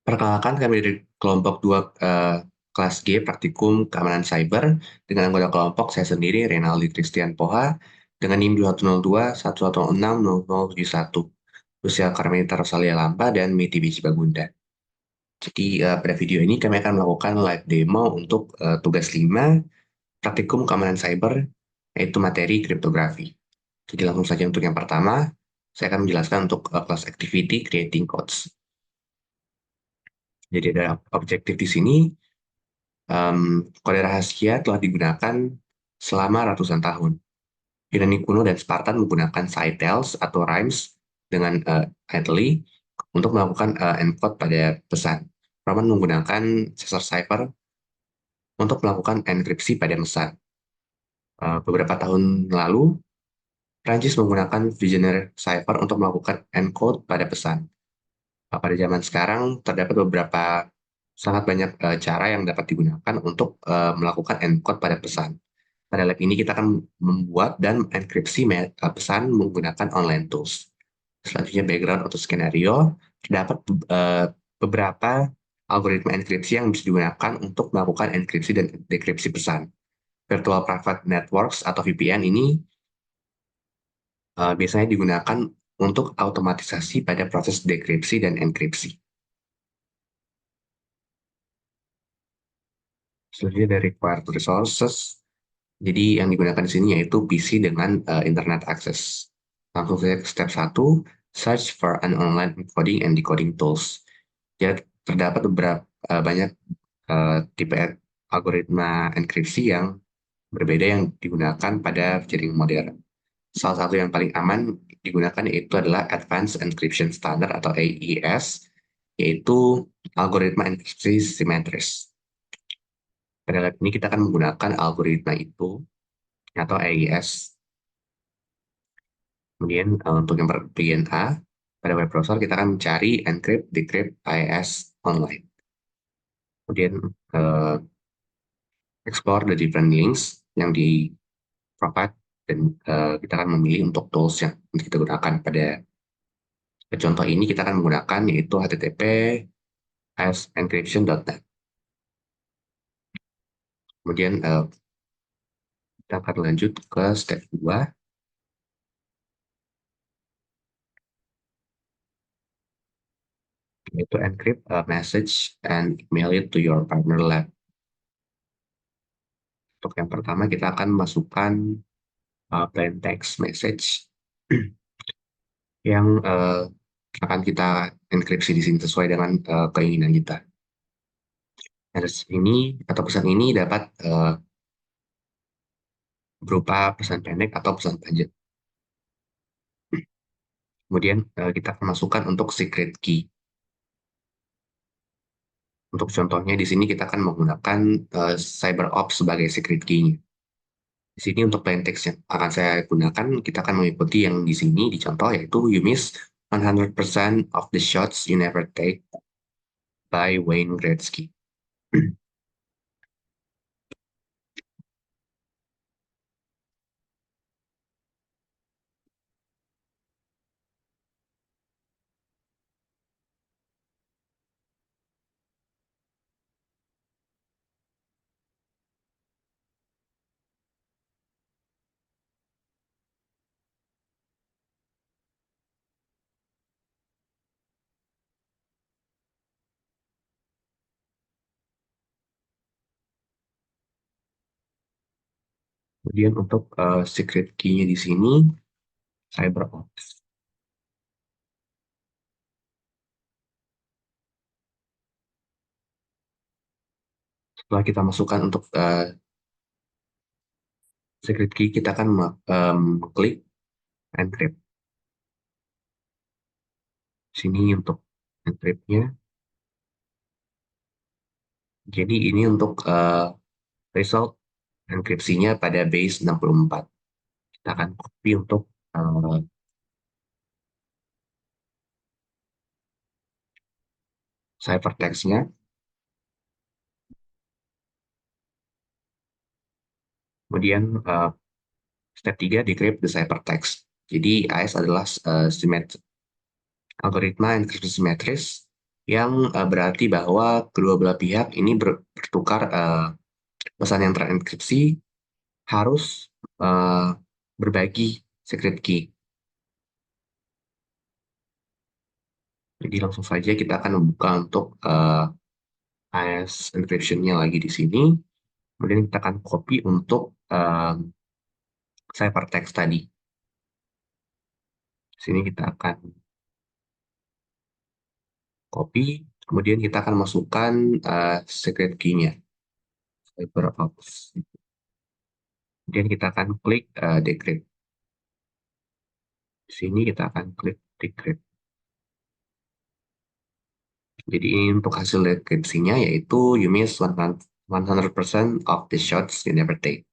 Perkenalkan, kami dari kelompok 2 kelas G Praktikum Keamanan Cyber dengan anggota kelompok saya sendiri Renaldi Christian Poha dengan NIM 210211600071. Usia Karmelita Rosalia Lampa dan Mitsubishi Bagunda. Jadi pada video ini kami akan melakukan live demo untuk tugas 5 Praktikum Keamanan Cyber, yaitu materi kriptografi. Jadi langsung saja untuk yang pertama, saya akan menjelaskan untuk class activity creating codes. Jadi ada objektif di sini. Kode rahasia telah digunakan selama ratusan tahun. Yunani kuno dan Spartan menggunakan citels atau rhymes dengan idly untuk melakukan encode pada pesan. Roman menggunakan sensor cipher untuk melakukan enkripsi pada pesan. Beberapa tahun lalu, Prancis menggunakan Vigenère cipher untuk melakukan encode pada pesan. Pada zaman sekarang, terdapat beberapa sangat banyak cara yang dapat digunakan untuk melakukan encode pada pesan. Pada lab ini kita akan membuat dan enkripsi pesan menggunakan online tools. Selanjutnya background atau skenario, terdapat beberapa algoritma enkripsi yang bisa digunakan untuk melakukan enkripsi dan dekripsi pesan. Virtual Private Networks atau VPN ini biasanya digunakan untuk automatisasi pada proses dekripsi dan enkripsi. Selanjutnya dari required resources, jadi yang digunakan di sini yaitu PC dengan internet access. Langsung saja ke step 1, search for an online encoding and decoding tools. Ya, terdapat beberapa banyak tipe algoritma enkripsi yang berbeda yang digunakan pada jaringan modern. Salah satu yang paling aman digunakan yaitu adalah Advanced Encryption Standard atau AES, yaitu algoritma enkripsi simetris. Pada lab ini kita akan menggunakan algoritma itu atau AES. Kemudian untuk yang bagian A, pada web browser kita akan mencari encrypt, decrypt, AES online. Kemudian explore the different links yang di provide dan kita akan memilih untuk tools yang kita gunakan. Pada contoh ini kita akan menggunakan yaitu http://encryption.net. Kemudian kita akan lanjut ke step 2. Yaitu encrypt a message and email it to your partner lab. Untuk yang pertama kita akan masukkan plain text message yang akan kita enkripsi di sini sesuai dengan keinginan kita. Message ini atau pesan ini dapat berupa pesan pendek atau pesan panjang. Kemudian kita akan masukkan untuk secret key. Untuk contohnya di sini kita akan menggunakan CyberOps sebagai secret key-nya. Di sini untuk plain text yang akan saya gunakan, kita akan mengikuti yang di sini di contoh yaitu you miss 100% of the shots you never take by Wayne Gretzky. Kemudian untuk secret key-nya di sini CyberOps. Setelah kita masukkan untuk secret key, kita akan klik encrypt. Sini untuk encrypt-nya. Jadi ini untuk result enkripsinya pada base 64. Kita akan copy untuk ciphertext-nya. Kemudian step 3, decrypt the ciphertext. Jadi AES adalah algoritma enkripsi simetris yang berarti bahwa kedua belah pihak ini bertukar pesan yang terenkripsi harus uh, berbagi secret key. Jadi langsung saja kita akan membuka untuk AES encryption-nya lagi di sini. Kemudian kita akan copy untuk ciphertext tadi. Di sini kita akan copy, kemudian kita akan masukkan secret key-nya. CyberOps. Kemudian kita akan klik decrypt. Di sini kita akan klik decrypt. Jadi ini untuk hasil dekripsinya yaitu you miss 100% of the shots you never take.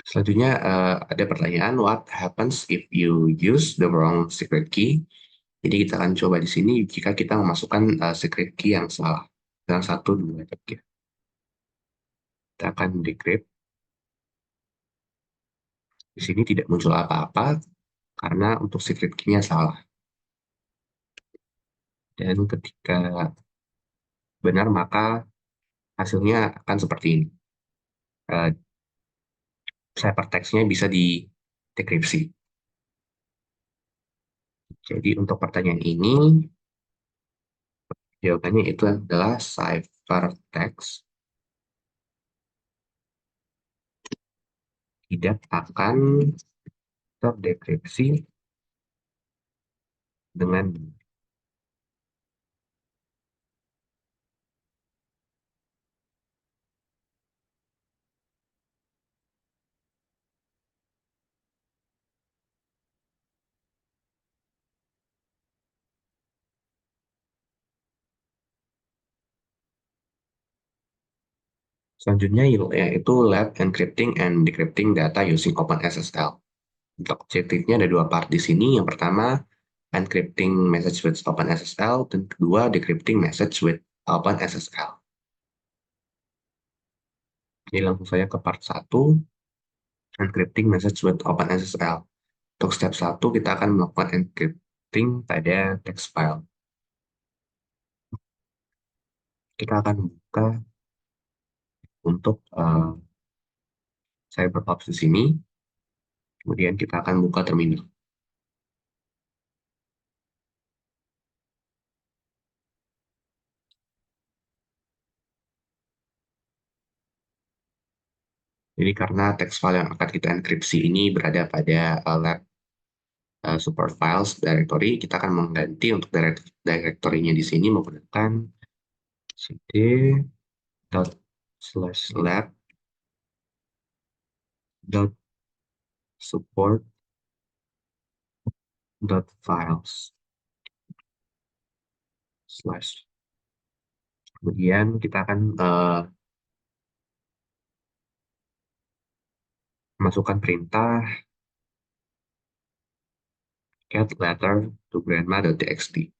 Selanjutnya ada pertanyaan, what happens if you use the wrong secret key? Jadi kita akan coba di sini jika kita memasukkan secret key yang salah. Yang 1, 2, 3. Kita akan decrypt. Di sini tidak muncul apa-apa karena untuk secret key-nya salah. Dan ketika benar maka hasilnya akan seperti ini. Ciphertext-nya bisa didekripsi. Jadi untuk pertanyaan ini, jawabannya itu adalah ciphertext tidak akan terdekripsi dengan. Selanjutnya yaitu lab encrypting and decrypting data using OpenSSL. Untuk objektifnya ada dua part di sini. Yang pertama, encrypting message with OpenSSL, dan kedua, decrypting message with OpenSSL. Jadi langsung saja ke part 1, encrypting message with OpenSSL. Untuk step 1, kita akan melakukan encrypting pada text file. Kita akan buka untuk CyberOps di sini. Kemudian kita akan buka terminal. Jadi karena text file yang akan kita enkripsi ini berada pada lab support files directory, kita akan mengganti untuk directory-nya di sini menggunakan cd.lab.support.files. Kemudian kita akan masukkan perintah get letter to grandma.txt.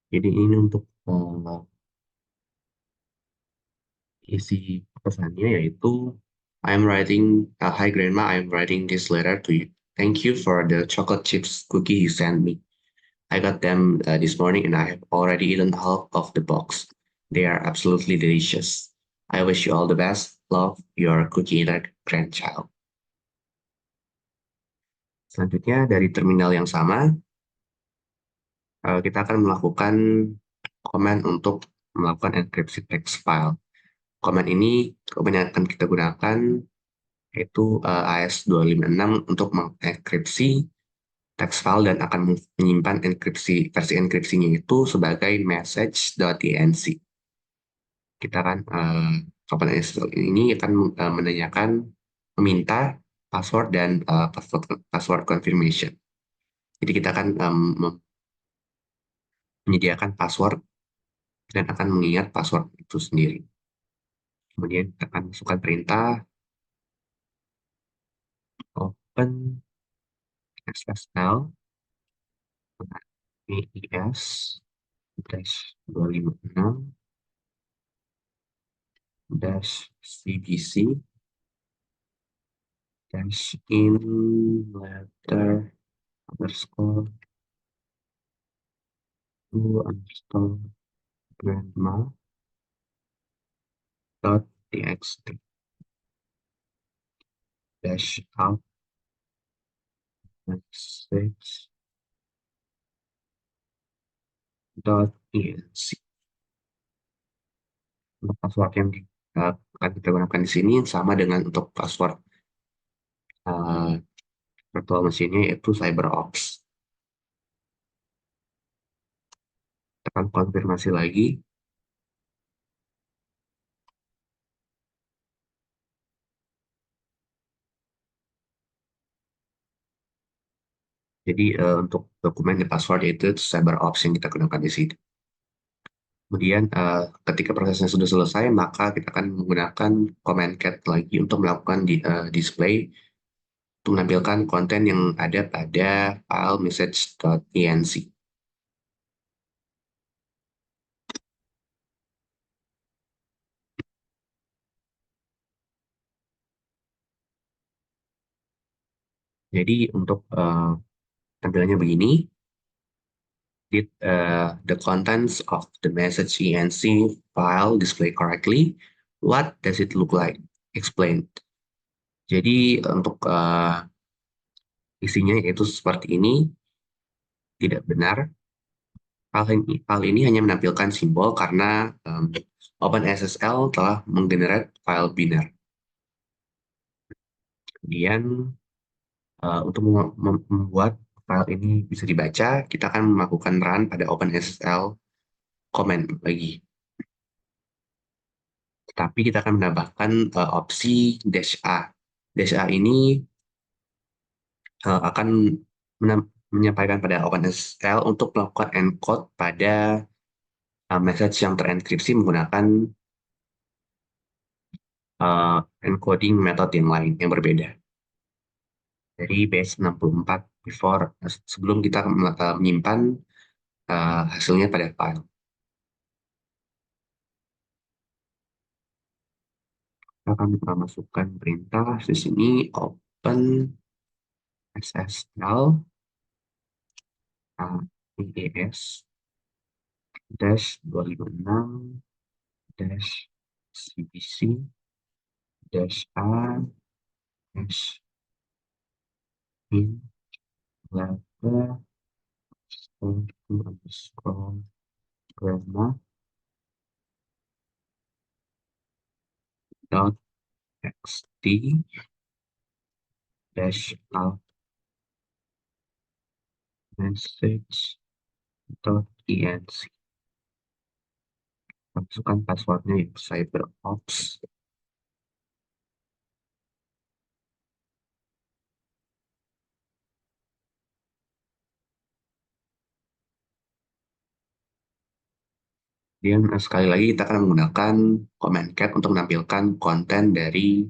Jadi ini untuk isi pesannya yaitu Hi grandma, I'm writing this letter to you. Thank you for the chocolate chips cookie you sent me. I got them this morning and I have already eaten half of the box. They are absolutely delicious. I wish you all the best. Love, your cookie eater grandchild. Selanjutnya dari terminal yang sama, kita akan melakukan command untuk melakukan enkripsi text file. Command yang akan kita gunakan yaitu AS256 untuk mengenkripsi text file dan akan menyimpan versi enkripsinya itu sebagai message.enc. Kita akan command ini akan menanyakan, meminta password dan password confirmation. Jadi kita akan menyediakan password dan akan mengingat password itu sendiri. Kemudian kita akan masukkan perintah open SSL PIS dash 256 dash CBC dash in letter underscore to underscore grandma dot txt dash out message dot enc. Untuk password yang akan kita gunakan di sini sama dengan untuk password virtual mesinnya, yaitu CyberOps. Tekan konfirmasi lagi. Jadi untuk dokumen di password itu CyberOps yang kita gunakan di sini. Kemudian ketika prosesnya sudah selesai, maka kita akan menggunakan command cat lagi untuk melakukan display untuk menampilkan konten yang ada pada file message.enc. Jadi untuk tampilannya begini. Did the contents of the message enc file display correctly? What does it look like? Explain. Jadi untuk isinya yaitu seperti ini, tidak benar. File ini hanya menampilkan simbol karena OpenSSL telah menggenerate file binary. Kemudian untuk membuat file ini bisa dibaca, kita akan melakukan run pada OpenSSL command lagi. Tapi kita akan menambahkan opsi dash "-a". Dash "-a" ini akan menyampaikan pada OpenSSL untuk melakukan encode pada message yang terenkripsi menggunakan encoding method yang lain yang berbeda dari base 64 sebelum kita menyimpan hasilnya pada file. Kita akan masukkan perintah di sini open SSL IDS dash 256 dash CBC dash A dash in letter underscore grandma dot txt dash out message dot enc. Masukkan passwordnya yaitu CyberOps. Kemudian sekali lagi kita akan menggunakan command cat untuk menampilkan konten dari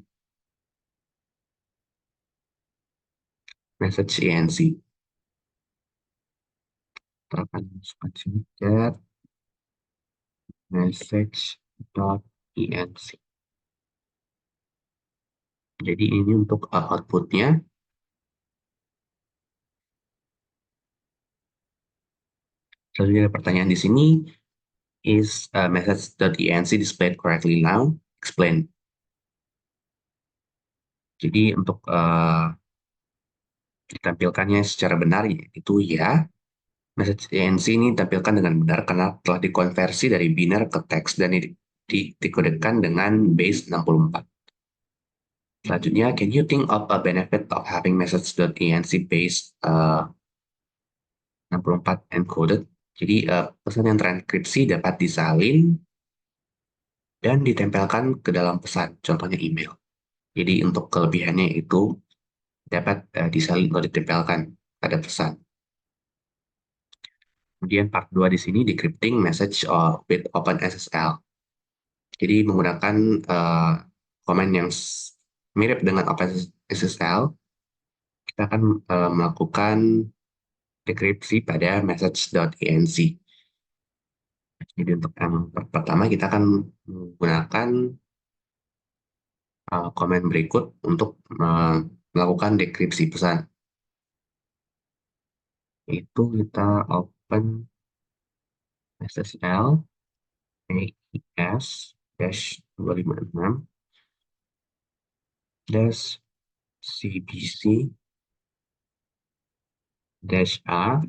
message enc. Kita akan masukkan sini cat message.enc. Jadi ini untuk outputnya. Selanjutnya ada pertanyaan di sini. Is message.enc displayed correctly now? Explain. Jadi untuk ditampilkannya secara benar itu ya. Message enc ini ditampilkan dengan benar karena telah dikonversi dari biner ke teks dan dikodekan dengan base 64. Selanjutnya, can you think of a benefit of having message.enc base 64 encoded? Jadi pesan yang terenkripsi dapat disalin dan ditempelkan ke dalam pesan, contohnya email. Jadi untuk kelebihannya itu dapat disalin atau ditempelkan pada pesan. Kemudian part 2 di sini decrypting message with OpenSSL. Jadi menggunakan komen yang mirip dengan OpenSSL, kita akan melakukan dekripsi pada message.enc. Jadi untuk yang pertama kita akan menggunakan komen berikut untuk melakukan dekripsi pesan. Itu kita open SSL AES -256 CBC -A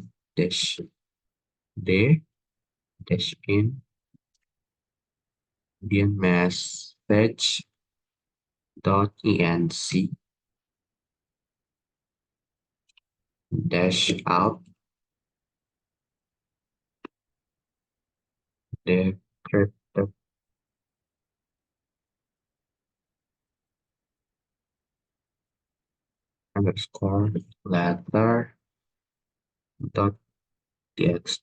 -D -in kemudian message.enc -out decrypted _letter.txt.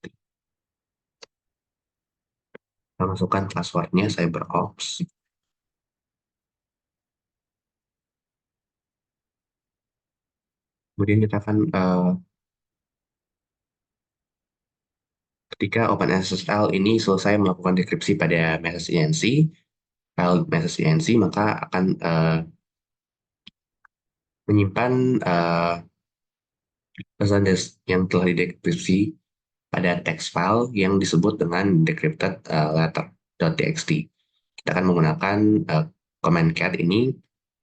Kita masukkan passwordnya CyberOps. Kemudian kita akan ketika OpenSSL ini selesai melakukan dekripsi pada message.enc, file message.enc, maka akan menyimpan pesan yang telah didekripsi pada text file yang disebut dengan decrypted letter.txt. Kita akan menggunakan command cat ini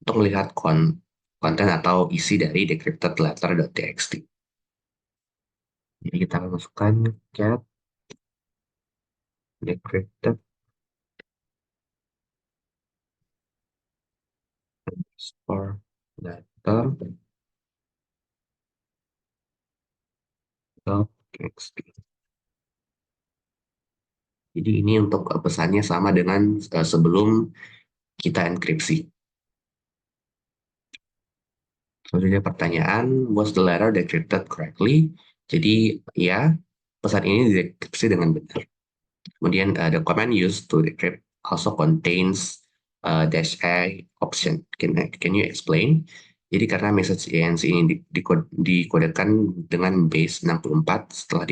untuk melihat konten atau isi dari decrypted letter.txt. Jadi kita akan masukkan cat decrypted letter.txt. Jadi ini untuk pesannya sama dengan sebelum kita enkripsi. Selanjutnya pertanyaan, was the letter decrypted correctly? Jadi ya, pesan ini didekripsi dengan benar. Kemudian the command used to decrypt also contains -a option. Can you explain? Jadi karena message ENC ini dikodekan dengan base 64 setelah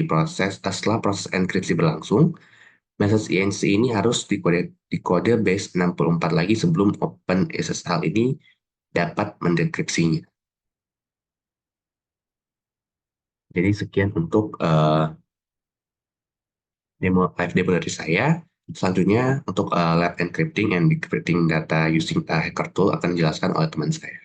proses enkripsi berlangsung, message ENC ini harus dikode base 64 lagi sebelum OpenSSL ini dapat mendekripsinya. Jadi sekian untuk live demo dari saya. Selanjutnya untuk lab encrypting and decrypting data using hacker tool akan dijelaskan oleh teman saya.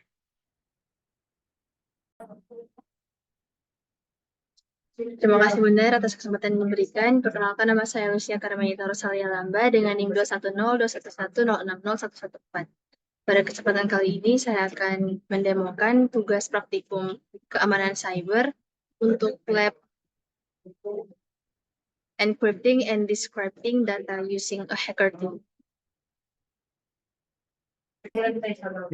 Terima kasih Bunda atas kesempatan yang diberikan. Perkenalkan, nama saya Lucia Karmanita Rosalia Lamba dengan NIM 2102111060114. Pada kesempatan kali ini saya akan mendemokan tugas praktikum keamanan cyber untuk lab encrypting and decrypting data using a hacker tool. Baiklah,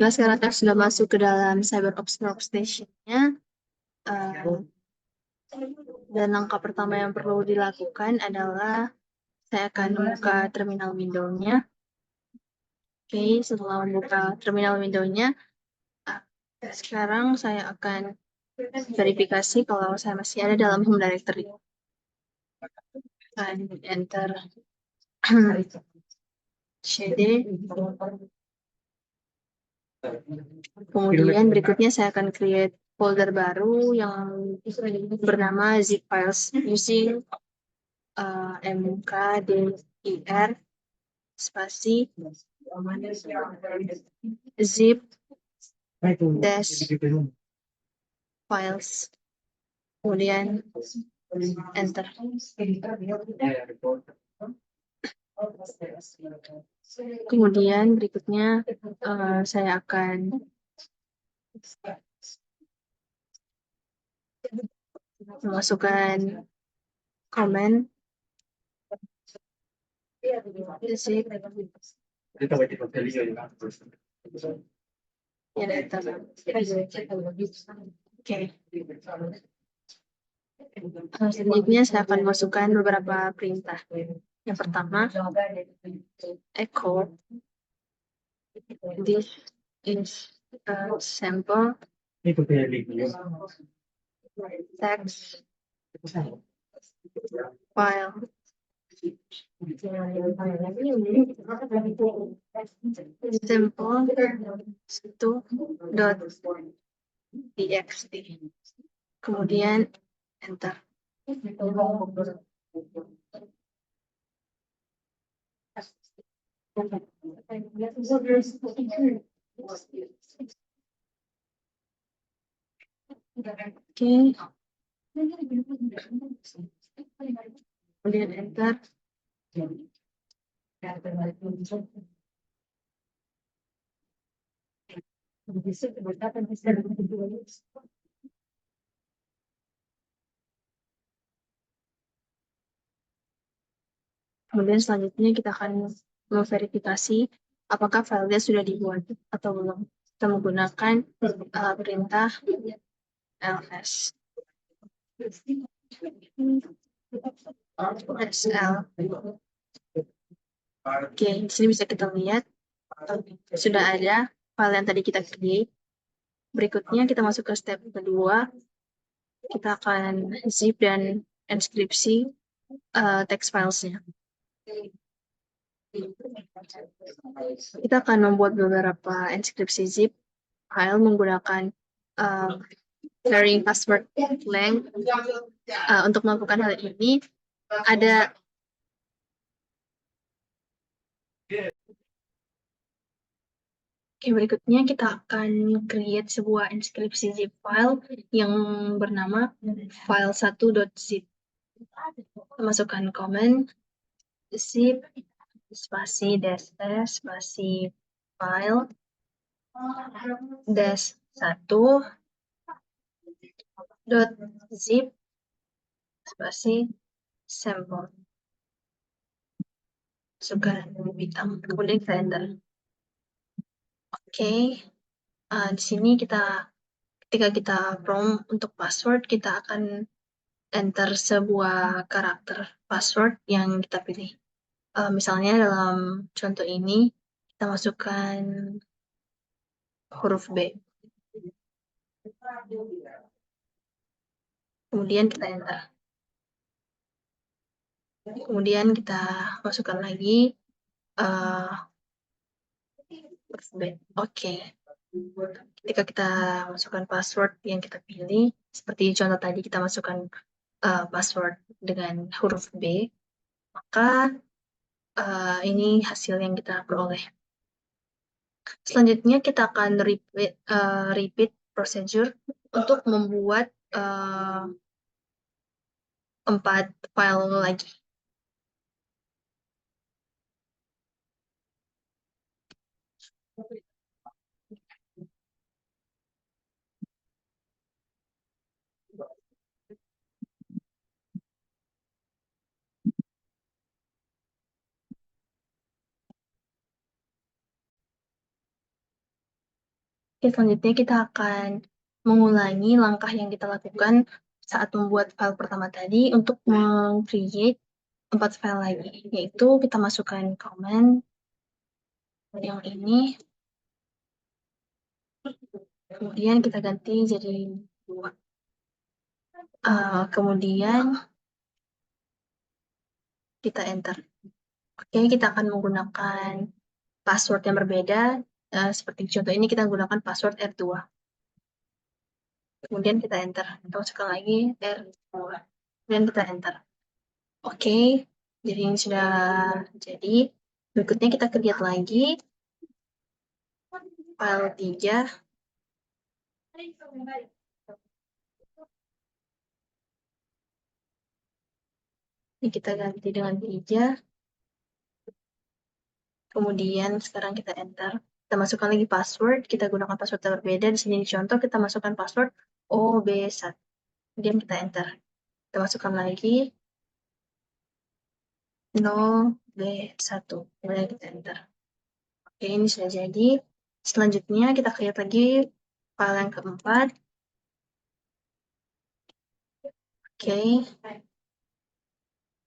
sekarang kita sudah masuk ke dalam CyberOps Workstation-nya. Dan langkah pertama yang perlu dilakukan adalah saya akan membuka terminal window-nya. Oke, setelah membuka terminal window-nya, sekarang saya akan verifikasi kalau saya masih ada dalam home directory. Dan enter cd. Kemudian berikutnya saya akan create folder baru yang bernama zip files using mkdir spasi zip dash files, kemudian enter. Kemudian berikutnya saya akan memasukkan komen zip Oke. Selanjutnya saya akan masukkan beberapa perintah. Yang pertama, echo this is a sample text file sample1.txt. Kemudian enter. Oke, kemudian enter. Kemudian selanjutnya kita akan memverifikasi apakah filenya sudah dibuat atau belum. Kita menggunakan perintah ls. SL. Oke, di sini bisa kita lihat sudah ada file yang tadi kita create. Berikutnya kita masuk ke step kedua. Kita akan zip dan enskripsi text filesnya. Kita akan membuat beberapa enskripsi zip file menggunakan varying password length. Untuk melakukan hal ini ada berikutnya kita akan create sebuah enskripsi zip file yang bernama file1.zip. Masukkan comment zip spasi dash s spasi file dash 1.zip spasi sampel. Masukkan bintang, kemudian kita enter. Oke, di sini ketika kita prompt untuk password, kita akan enter sebuah karakter password yang kita pilih. Misalnya dalam contoh ini, kita masukkan huruf B. Kemudian kita enter. Kemudian kita masukkan lagi huruf B. Oke. Ketika kita masukkan password yang kita pilih, seperti contoh tadi kita masukkan password dengan huruf B, maka ini hasil yang kita peroleh. Selanjutnya kita akan repeat procedure untuk membuat 4 file lagi. Oke, selanjutnya kita akan mengulangi langkah yang kita lakukan saat membuat file pertama tadi untuk meng-create 4 file lagi, yaitu kita masukkan comment yang ini, kemudian kita ganti jadi 2. Kemudian kita enter. Oke, kita akan menggunakan password yang berbeda. Seperti contoh ini kita gunakan password R2. Kemudian kita enter. Kita masukkan lagi R2. Kemudian kita enter. Oke, jadi ini sudah jadi. Berikutnya kita create lagi file 3. Ini kita ganti dengan 3. Kemudian sekarang kita enter. Kita masukkan lagi password. Kita gunakan password yang berbeda. Di sini contoh kita masukkan password OB1. Kemudian kita enter. Kita masukkan lagi 0B1. Kemudian kita enter. Oke, ini sudah jadi. Selanjutnya kita create lagi file yang keempat. Oke.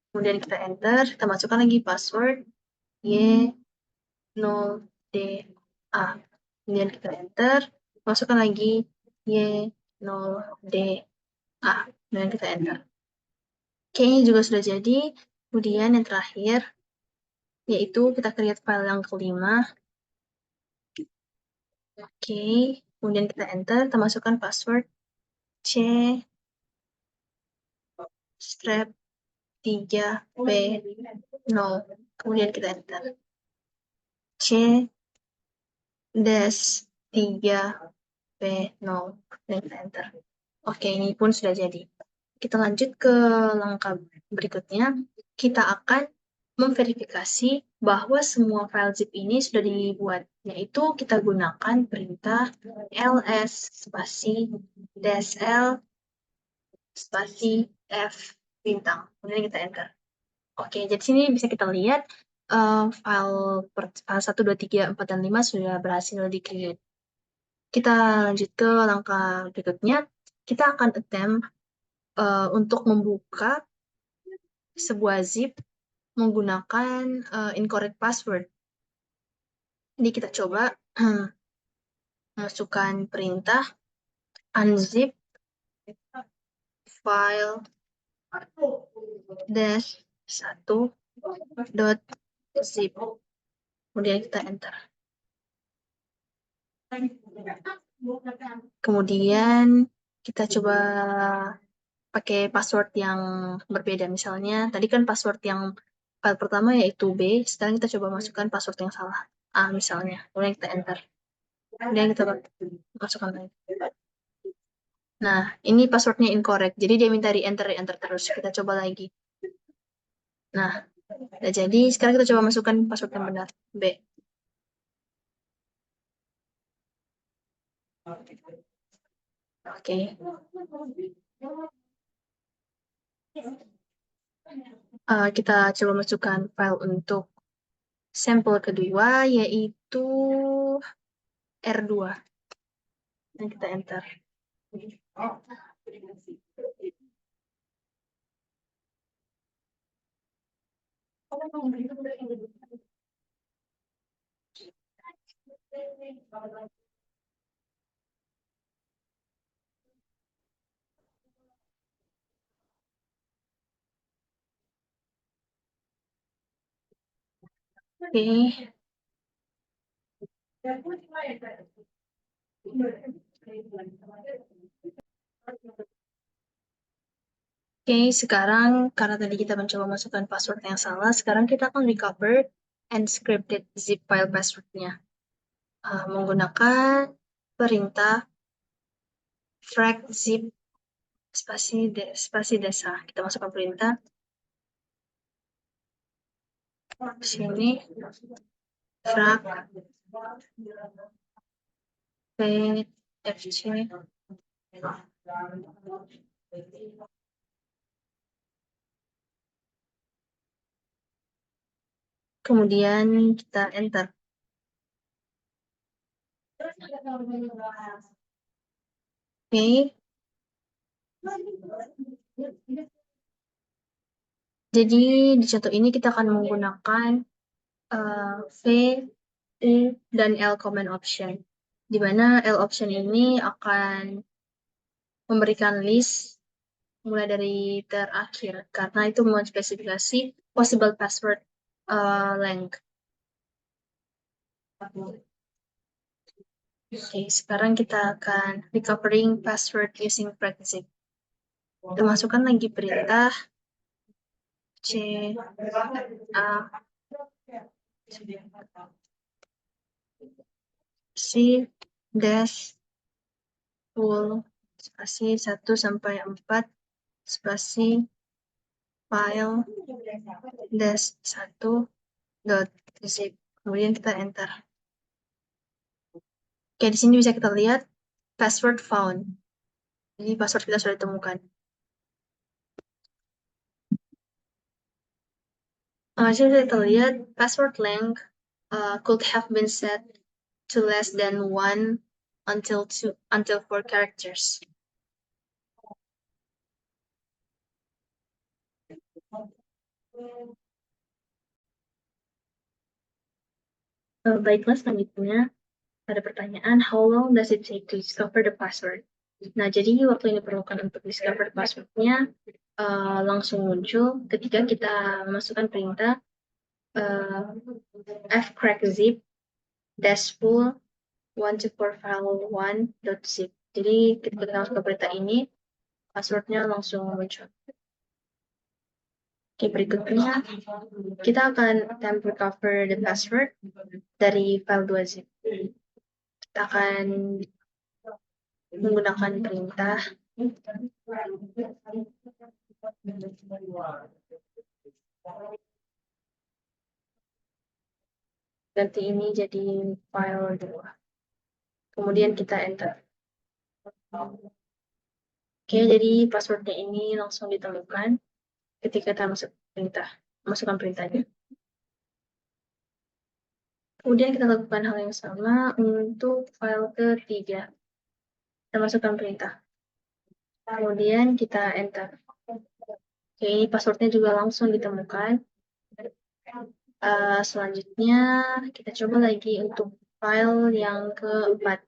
Kemudian kita enter. Kita masukkan lagi password Y0DA. Kemudian kita enter. Masukkan lagi Y0DA. Kemudian kita enter. Oke, ini juga sudah jadi. Kemudian yang terakhir, yaitu kita create file yang kelima. Oke, kemudian kita enter, kita masukkan password C strap 3B0. Kemudian kita enter. C dash 3B0. Dan kita enter. Oke, ini pun sudah jadi. Kita lanjut ke langkah berikutnya. Kita akan memverifikasi bahwa semua file zip ini sudah dibuat, yaitu kita gunakan perintah ls spasi -l spasi f bintang. Kemudian kita enter. Oke, jadi sini bisa kita lihat file 1, 2, 3, 4, dan 5 sudah berhasil di-create. Kita lanjut ke langkah berikutnya. Kita akan attempt untuk membuka sebuah zip menggunakan incorrect password. Jadi kita coba masukkan perintah unzip file dash 1.zip. Kemudian kita enter. Kemudian kita coba pakai password yang berbeda. Misalnya, tadi kan password yang file pertama yaitu B, sekarang kita coba masukkan password yang salah. A misalnya. Kemudian kita enter. Kemudian kita masukkan lagi. Nah, ini passwordnya incorrect. Jadi dia minta re-enter terus. Kita coba lagi. Nah, udah jadi. Sekarang kita coba masukkan password yang benar. B. Oke. Kita coba masukkan file untuk sampel kedua, yaitu R2. Dan kita enter. Oke. Oke, sekarang karena tadi kita mencoba masukkan password yang salah, sekarang kita akan recover encrypted zip file passwordnya menggunakan perintah frac zip spasi desa. Kita masukkan perintah sini frac pfc. Kemudian kita enter. Oke. Jadi di contoh ini kita akan menggunakan V, U, dan L command option. Di mana L option ini akan memberikan list mulai dari terakhir karena itu spesifikasi possible password length. Oke, sekarang kita akan recovering password using frac-zip. Kita masukkan lagi perintah C A C dash full spasi 1 sampai 4 spasi file dash 1 dot zip. Kemudian kita enter. Oke, di sini bisa kita lihat password found. Jadi password kita sudah ditemukan. Sini bisa kita lihat password length could have been set to less than 1 until 4 characters. Baiklah, selanjutnya ada pertanyaan, how long does it take to discover the password? Nah, jadi waktu yang diperlukan untuk discover password-nya langsung muncul ketika kita memasukkan perintah fcrackzip -full 124file1.zip. Jadi ketika kita masuk ke perintah ini, passwordnya langsung muncul. Oke, berikutnya kita akan attempt recover the password dari file 2zip. Kita akan menggunakan perintah ganti ini jadi file 2. Kemudian kita enter. Oke, jadi passwordnya ini langsung ditemukan ketika kita masukkan perintahnya. Kemudian kita lakukan hal yang sama untuk file ketiga. Kita masukkan perintah. Kemudian kita enter. Oke, passwordnya juga langsung ditemukan. Selanjutnya kita coba lagi untuk file yang keempat.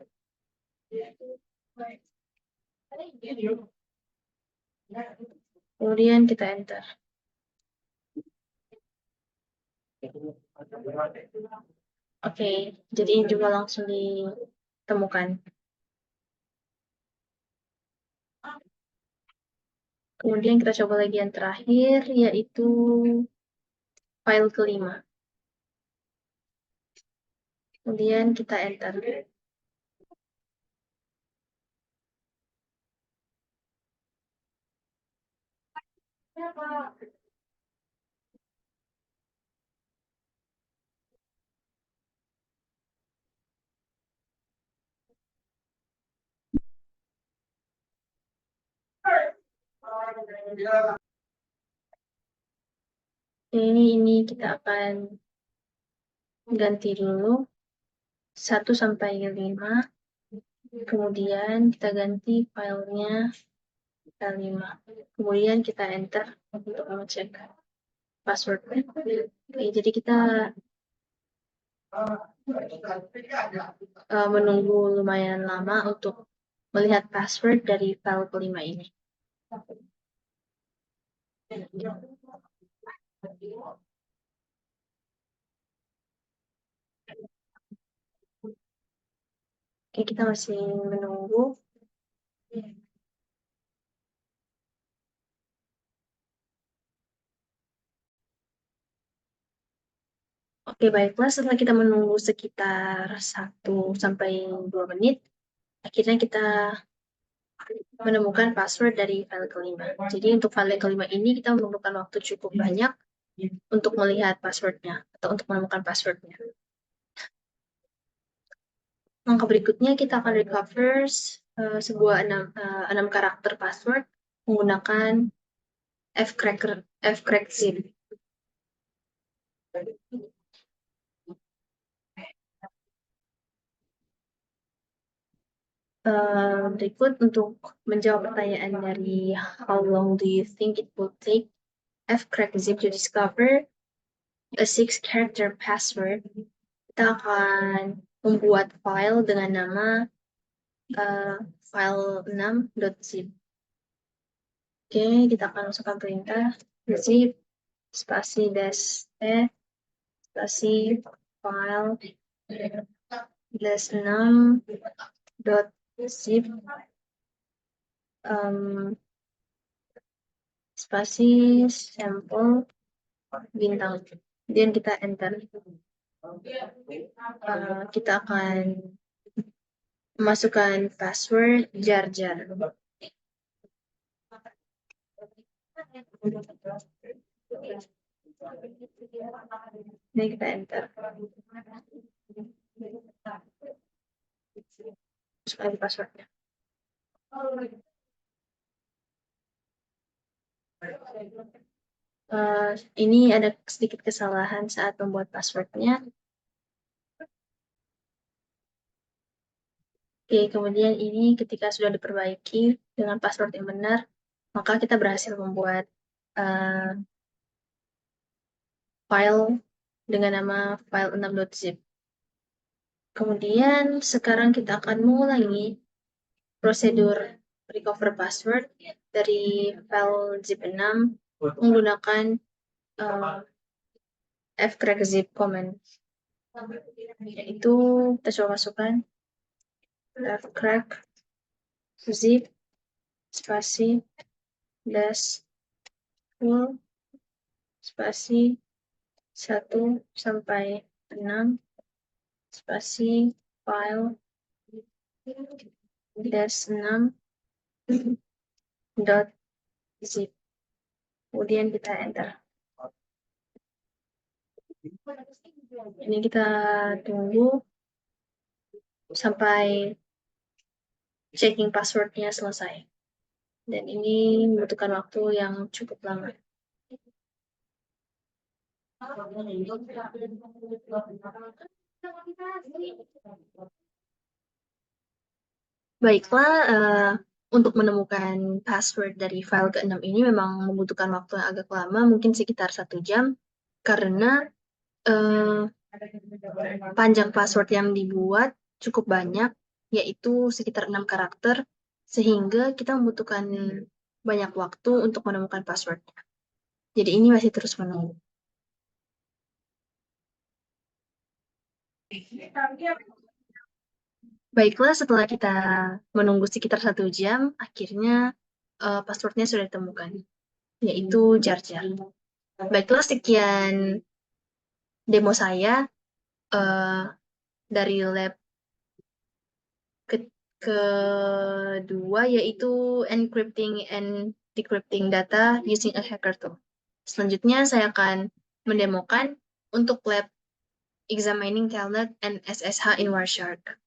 Kemudian kita enter. Oke, jadi ini juga langsung ditemukan. Kemudian kita coba lagi yang terakhir, yaitu file kelima. Kemudian kita enter. Ini kita akan ganti dulu 1 sampai 5. Kemudian kita ganti filenya ke 5. Kemudian kita enter untuk mengecek passwordnya. Oke, jadi kita menunggu lumayan lama untuk melihat password dari file kelima ini. Oke, kita masih menunggu. Oke, baiklah. Setelah kita menunggu sekitar 1 sampai 2 menit, akhirnya kita menemukan password dari file kelima. Jadi untuk file kelima ini kita memerlukan waktu cukup banyak untuk melihat passwordnya atau untuk menemukan passwordnya. Langkah berikutnya kita akan recover sebuah 6 karakter password menggunakan fcrackzip. Berikut untuk menjawab pertanyaan dari how long do you think it will take fcrackzip to discover a 6-character password, kita akan membuat file dengan nama file 6.zip. Oke, kita akan masukkan perintah zip spasi -t spasi file -6.zip spasi sampel bintang. Kemudian kita enter. Kita akan memasukkan password jar-jar. Ini kita enter. Masukkan passwordnya. Ini ada sedikit kesalahan saat membuat passwordnya. Oke, kemudian ini ketika sudah diperbaiki dengan password yang benar, maka kita berhasil membuat file dengan nama file 6.zip. Kemudian sekarang kita akan mengulangi prosedur recover password dari file zip6 menggunakan fcrack zip command. Yaitu kita coba masukkan fcrack zip spasi dash full spasi 1 sampai 6 spasi file dash 6 dot zip. Kemudian kita enter. Ini kita tunggu sampai checking passwordnya selesai. Dan ini membutuhkan waktu yang cukup lama. Baiklah, untuk menemukan password dari file ke-6 ini memang membutuhkan waktu yang agak lama, mungkin sekitar 1 jam, karena panjang password yang dibuat cukup banyak, yaitu sekitar 6 karakter, sehingga kita membutuhkan banyak waktu untuk menemukan passwordnya. Jadi ini masih terus menunggu. Baiklah, setelah kita menunggu sekitar 1 jam, akhirnya passwordnya sudah ditemukan, yaitu jar jar. Baiklah, sekian demo saya dari lab kedua, yaitu encrypting and decrypting data using a hacker tool. Selanjutnya saya akan mendemokan untuk lab examining telnet and SSH in Wireshark.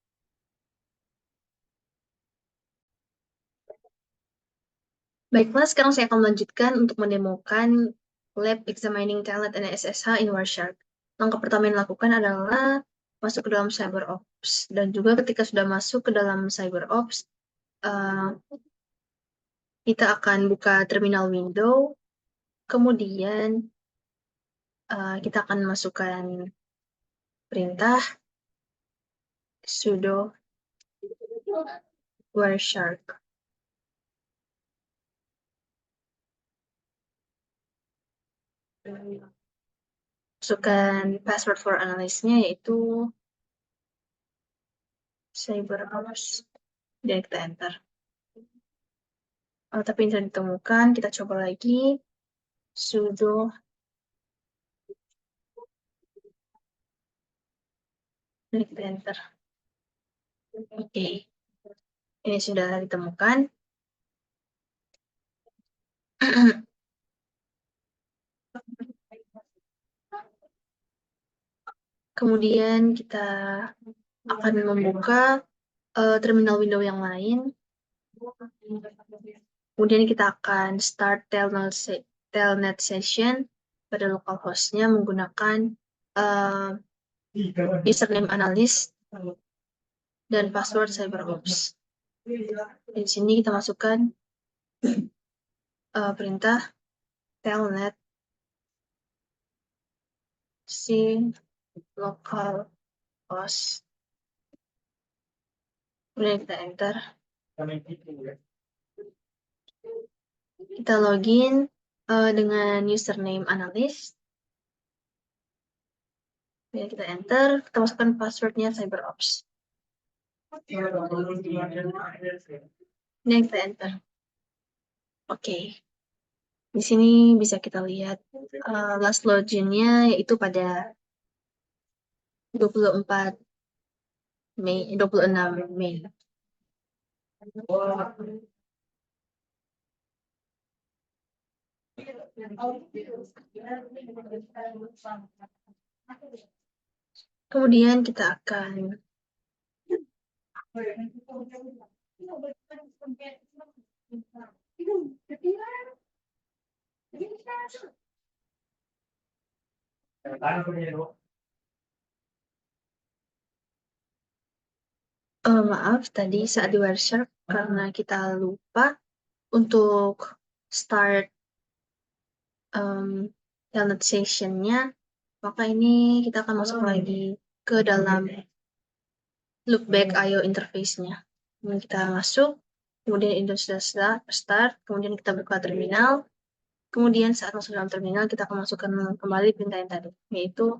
Baiklah, sekarang saya akan melanjutkan untuk mendemokan lab examining telnet and SSH in Wireshark. Langkah pertama yang dilakukan adalah masuk ke dalam CyberOps. Dan juga ketika sudah masuk ke dalam CyberOps, kita akan buka terminal window, kemudian kita akan masukkan perintah sudo Wireshark. Masukkan password for analyst-nya, yaitu CyberOps, dan kita enter. Tapi yang sudah ditemukan, kita coba lagi sudo dan kita enter. Oke, ini sudah ditemukan. Kemudian kita akan membuka terminal window yang lain. Kemudian kita akan start telnet session pada localhost-nya menggunakan username analyst dan password CyberOps. Di sini kita masukkan perintah telnet si localhost. Kemudian kita enter. Kita login dengan username analyst. Kemudian kita enter, kita masukkan passwordnya CyberOps. Kemudian kita enter. Oke. Di sini bisa kita lihat last login-nya yaitu pada 26 Mei. Kemudian kita akan maaf, tadi saat di Wireshark karena kita lupa untuk start telnet session-nya, maka ini kita akan masuk lagi ke dalam loopback IO interface-nya. Kita masuk, kemudian Windows sudah start, kemudian kita buka terminal, kemudian saat masuk dalam terminal kita akan masukkan kembali perintah yang tadi, yaitu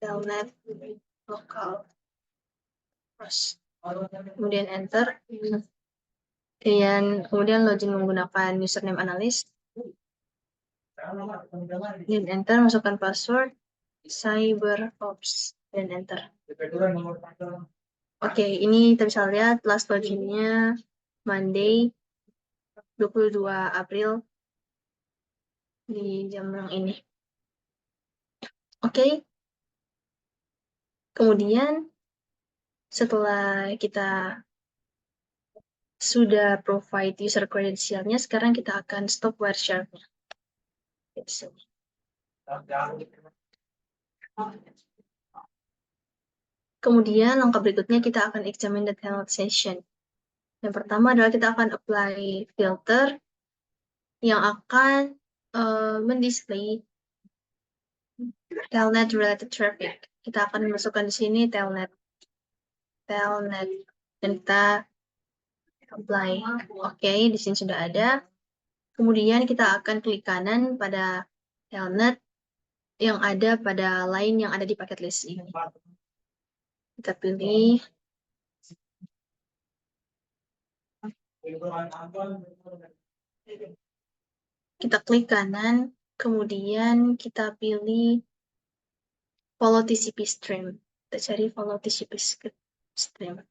telnet local host. Kemudian enter, dan kemudian login menggunakan username analis, dan enter, masukkan password CyberOps, dan enter. Oke, ini kita bisa lihat last loginnya Monday 22 April di jam yang ini. Oke. Kemudian setelah kita sudah provide user credentialnya, sekarang kita akan stop Wireshark-nya. Kemudian langkah berikutnya kita akan examine the telnet session. Yang pertama adalah kita akan apply filter yang akan mendisplay telnet related traffic. Kita akan masukkan di sini telnet, dan kita apply. Oke, di sini sudah ada. Kemudian kita akan klik kanan pada telnet yang ada pada line yang ada di paket list ini. Kita pilih. Kita klik kanan, kemudian kita pilih follow TCP stream. Kita cari follow TCP stream.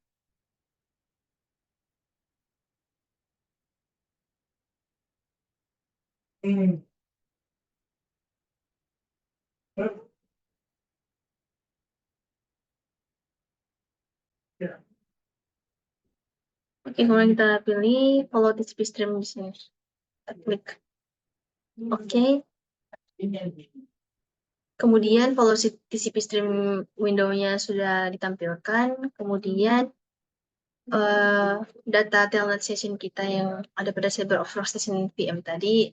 Oke, kemudian kita pilih follow TCP stream di sini. Kita klik. Oke. Kemudian follow TCP stream window-nya sudah ditampilkan. Kemudian data telnet session kita yang ada pada CyberOps Workstation VM tadi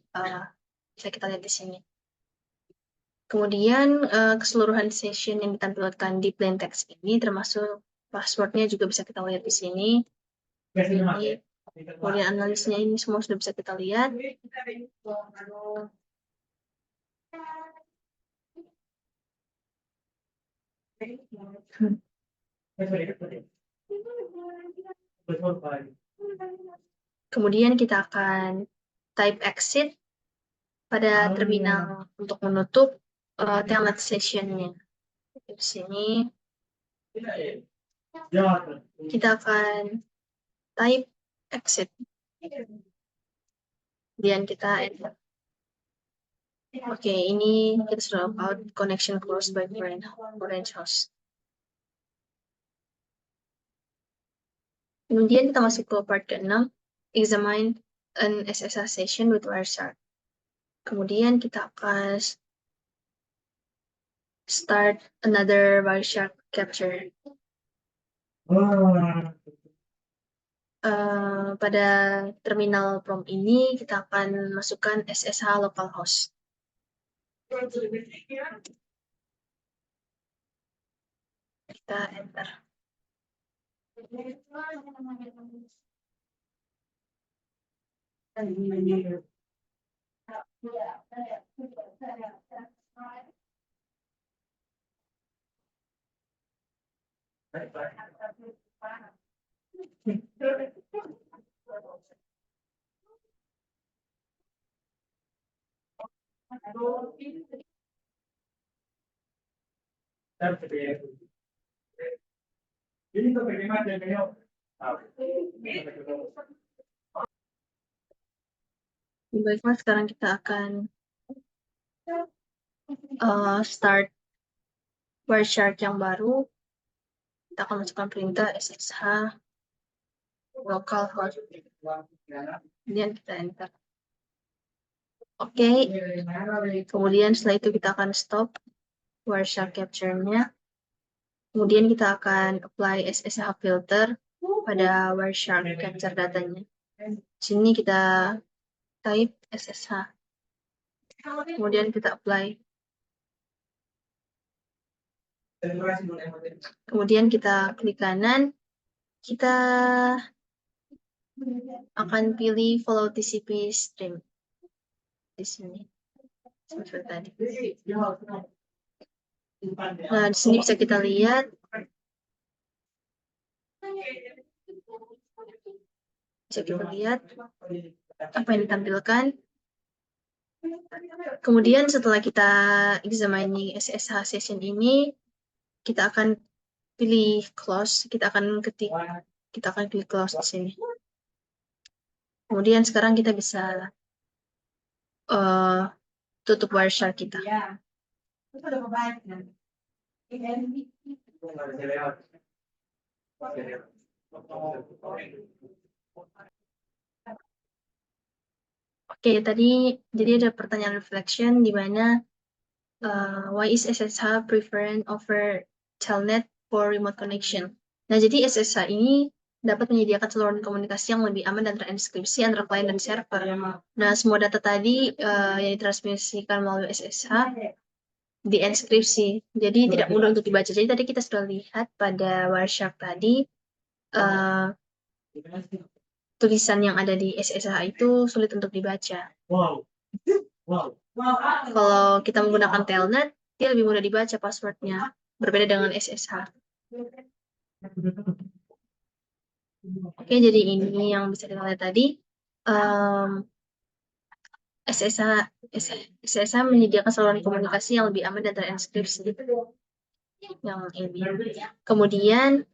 bisa kita lihat di sini. Kemudian keseluruhan session yang ditampilkan di plain text ini termasuk passwordnya juga bisa kita lihat di sini. Kemudian analisnya ini semua sudah bisa kita lihat. Kemudian kita akan type exit pada terminal untuk menutup telnet session-nya. Di sini kita akan type exit. Kemudian kita enter. Oke, ini kita sudah about connection closed by Orange Host. Kemudian kita masuk ke part ke-6, examine an SSH session with Wireshark. Kemudian kita akan start another Wireshark capture. Pada terminal prompt ini kita akan masukkan SSH localhost. Kita enter. Baiklah, sekarang kita akan start Wireshark yang baru. Kita akan masukkan perintah SSH localhost. Kemudian kita enter. Oke. Kemudian setelah itu kita akan stop Wireshark capture-nya. Kemudian kita akan apply SSH filter pada Wireshark capture datanya. Sini kita type SSH. Kemudian kita apply. Kemudian kita klik kanan, kita akan pilih follow TCP stream di sini seperti tadi. Nah, di sini bisa kita lihat apa yang ditampilkan. Kemudian setelah kita examining SSH session ini, kita akan pilih close, kita akan pilih close di sini. Kemudian sekarang kita bisa tutup Wireshark kita. Oke, tadi jadi ada pertanyaan reflection di mana why is SSH preferred over Telnet for remote connection? Nah, jadi SSH ini dapat menyediakan saluran komunikasi yang lebih aman dan terenkripsi antara klien dan server. Nah, semua data tadi yang ditransmisikan melalui SSH dienkripsi, jadi tidak mudah untuk dibaca. Jadi tadi kita sudah lihat pada Wireshark tadi, tulisan yang ada di SSH itu sulit untuk dibaca. Kalau kita menggunakan Telnet, dia lebih mudah dibaca passwordnya, berbeda dengan SSH. Oke, jadi ini yang bisa kita lihat tadi. SSH menyediakan saluran komunikasi yang lebih aman dan terenkripsi. Yang ini. Kemudian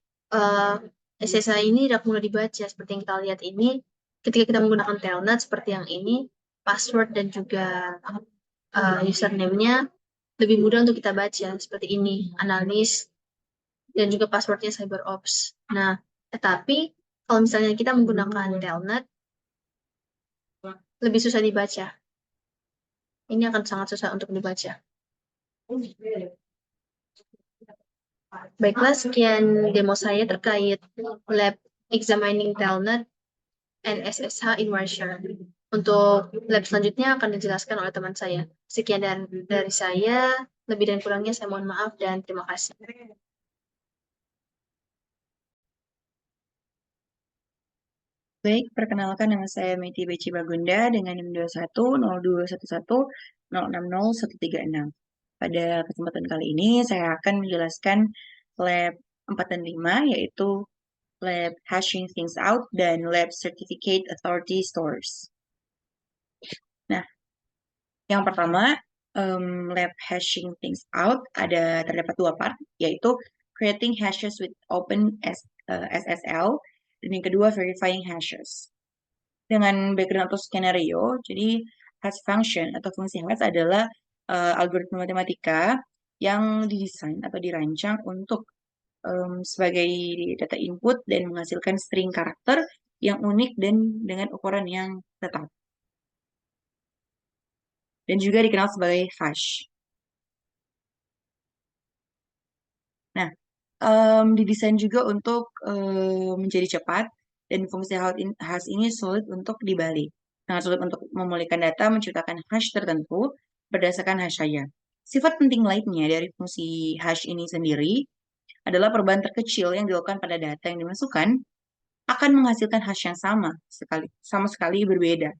SSH ini tidak mudah dibaca seperti yang kita lihat ini. Ketika kita menggunakan Telnet seperti yang ini, password dan juga username-nya lebih mudah untuk kita baca seperti ini, analis dan juga passwordnya CyberOps. Nah, tetapi kalau misalnya kita menggunakan Telnet, lebih susah dibaca. Ini akan sangat susah untuk dibaca. Baiklah, sekian demo saya terkait lab examining Telnet and SSH in Wireshark. Untuk lab selanjutnya akan dijelaskan oleh teman saya. Sekian dari saya, lebih dan kurangnya saya mohon maaf dan terima kasih. Baik, perkenalkan nama saya Meti Beci Bagunda dengan NIM 210211060136. Pada kesempatan kali ini saya akan menjelaskan lab 4 dan 5, yaitu lab hashing things out dan lab certificate authority stores. Nah, yang pertama, lab hashing things out terdapat 2 part, yaitu creating hashes with open SSL, dan yang kedua verifying hashes. Dengan background atau skenario, jadi hash function atau fungsi hash adalah algoritma matematika yang didesain atau dirancang untuk sebagai data input dan menghasilkan string karakter yang unik dan dengan ukuran yang tetap. Dan juga dikenal sebagai hash. Nah, didesain juga untuk menjadi cepat, dan fungsi hash ini sulit untuk dibalik. Sangat sulit untuk memulihkan data, menciptakan hash tertentu berdasarkan hash saja. Sifat penting lainnya dari fungsi hash ini sendiri adalah perubahan terkecil yang dilakukan pada data yang dimasukkan akan menghasilkan hash yang sama sekali berbeda.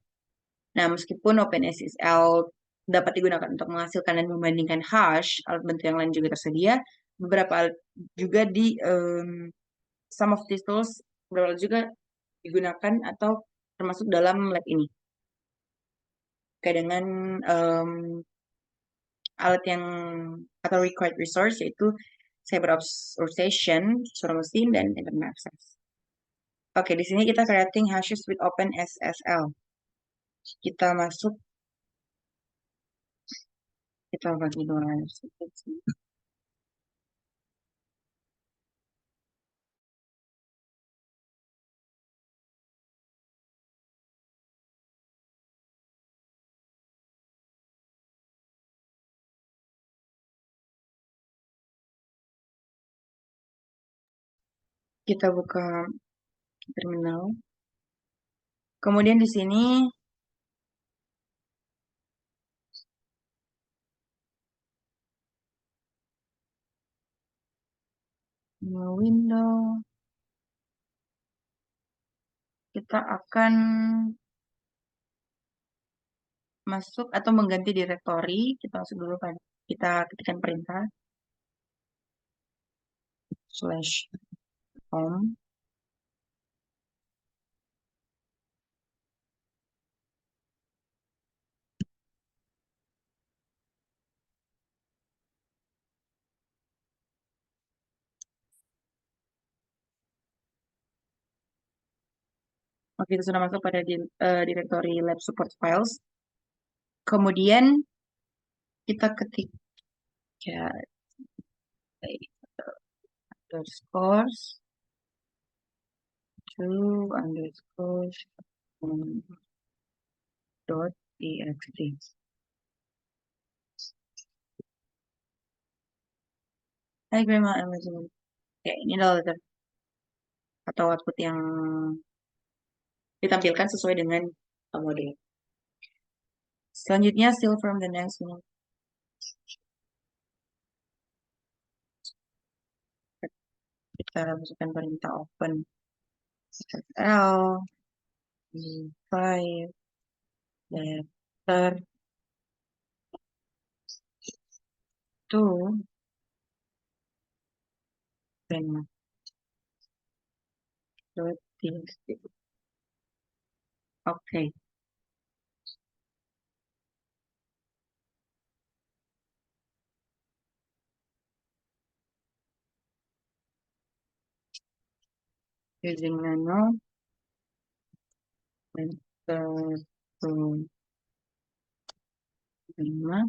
Nah, meskipun OpenSSL dapat digunakan untuk menghasilkan dan membandingkan hash, alat bantu yang lain juga tersedia, beberapa alat juga some of these tools beberapa juga digunakan atau termasuk dalam lab ini. Kayak dengan alat yang atau required resource, yaitu CyberOps Workstation, suara mesin, dan Internet Access. Oke, di sini kita creating hashes with OpenSSL. Kita masuk, kita bagi dua. Kita buka terminal. Kemudian di sini window. kita akan masuk atau mengganti directory. Kita masuk dulu pada kita ketikkan perintah /home. Oke, kita sudah masuk pada directory lab support files. Kemudian kita ketik ya underscores to underscores dot txt. Hai Grandma Amazon. Ya, ini adalah atau output yang ditampilkan sesuai dengan model. Selanjutnya, still from the next one. Kita masukkan perintah open SL five letter to grandma dot txt. Oke. Using nano enter to grandma.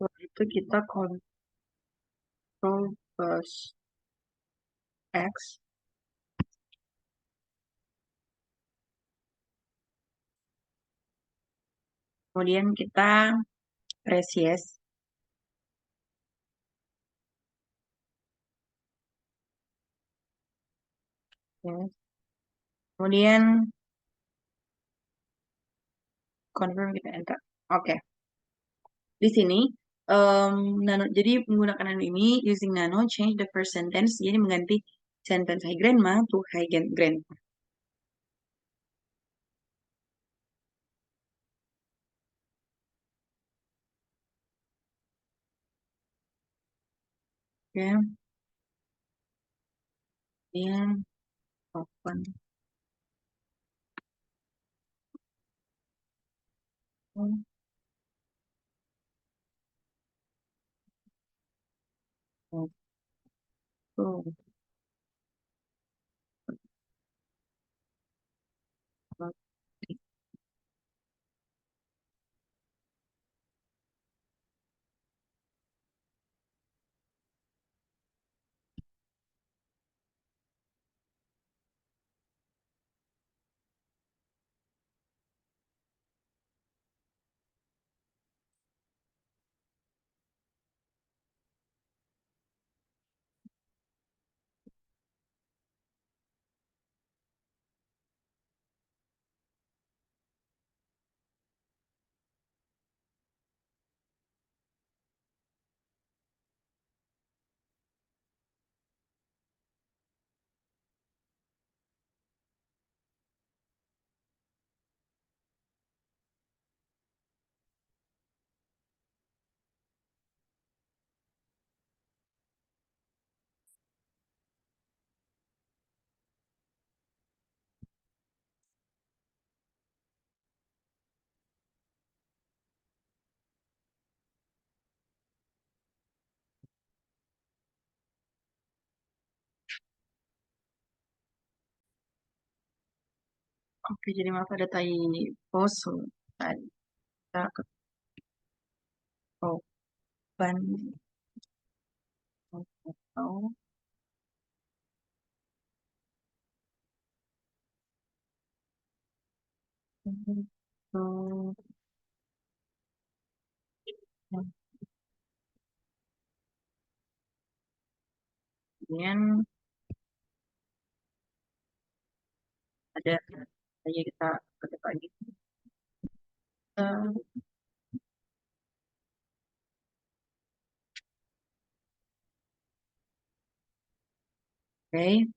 Setelah itu kita control plus X. Kemudian kita press yes. Yes. Kemudian confirm kita enter. Oke. Di sini nano, jadi menggunakan nano ini using nano change the first sentence, jadi mengganti sentence hi grandma to hi grandpa. Oke. Kemudian open. Tuh. Oke, jadi maaf ada typo tadi. Kita ke open Oh, oh, kemudian ada aja kita ketik lagi. Oke.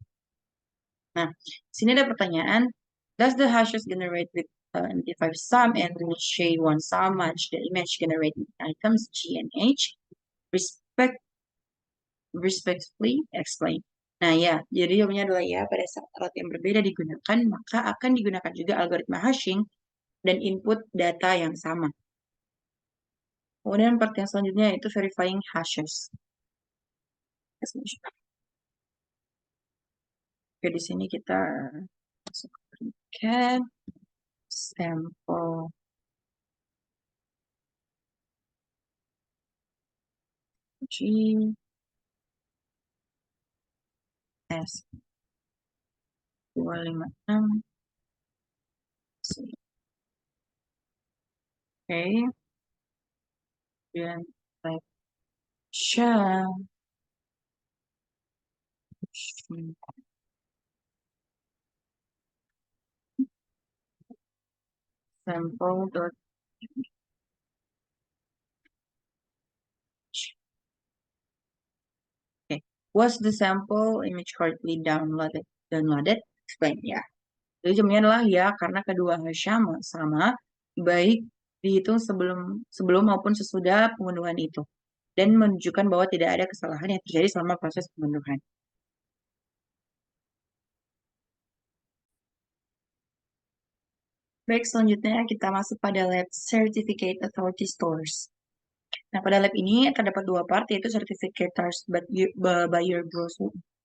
Nah, sini ada pertanyaan. Does the hashes generate with identify sum and will SHA-1 sum match the image generated items G and H? Respect, respectfully explain. Nah ya, jadi jawabannya adalah ya, pada saat alat yang berbeda digunakan, maka akan digunakan juga algoritma hashing dan input data yang sama. Kemudian part yang selanjutnya itu verifying hashes. Oke, di sini kita masuk ke sampel G S 256. Oke, kemudian type shell sample dot. Okay. Was the sample image correctly downloaded? Downloaded? Explain. Ya. Jadi jawabannya adalah ya, karena kedua hash sama, baik dihitung sebelum sebelum maupun sesudah pengunduhan itu, dan menunjukkan bahwa tidak ada kesalahan yang terjadi selama proses pengunduhan. Baik, selanjutnya kita masuk pada lab Certificate Authority Stores. Nah, pada lab ini terdapat dua part, yaitu Certificate Stores by your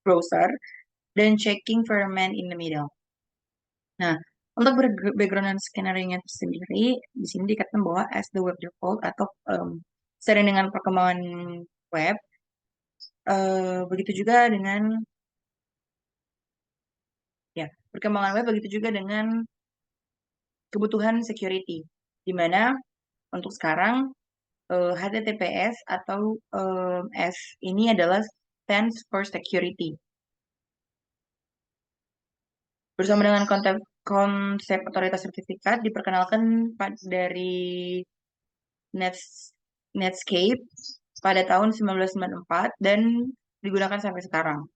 browser dan Checking Ferment in the middle. Nah, untuk background dan skenario-nya sendiri, di sini dikatakan bahwa as the web default atau sering dengan perkembangan web, begitu juga dengan ya perkembangan web, begitu juga dengan kebutuhan security, di mana untuk sekarang HTTPS atau S ini adalah stands for security. Bersama dengan konsep otoritas sertifikat diperkenalkan dari Netscape pada tahun 1994 dan digunakan sampai sekarang.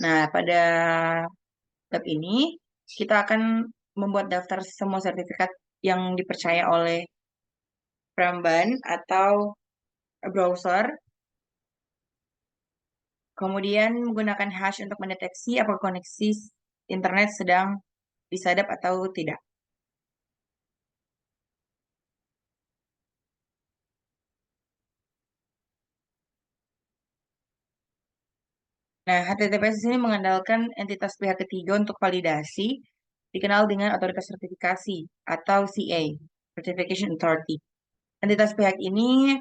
Nah, pada tab ini kita akan membuat daftar semua sertifikat yang dipercaya oleh Pramban atau browser, kemudian menggunakan hash untuk mendeteksi apakah koneksi internet sedang disadap atau tidak. Nah, HTTPS ini mengandalkan entitas pihak ketiga untuk validasi, dikenal dengan otoritas sertifikasi atau CA, Certification Authority. Entitas pihak ini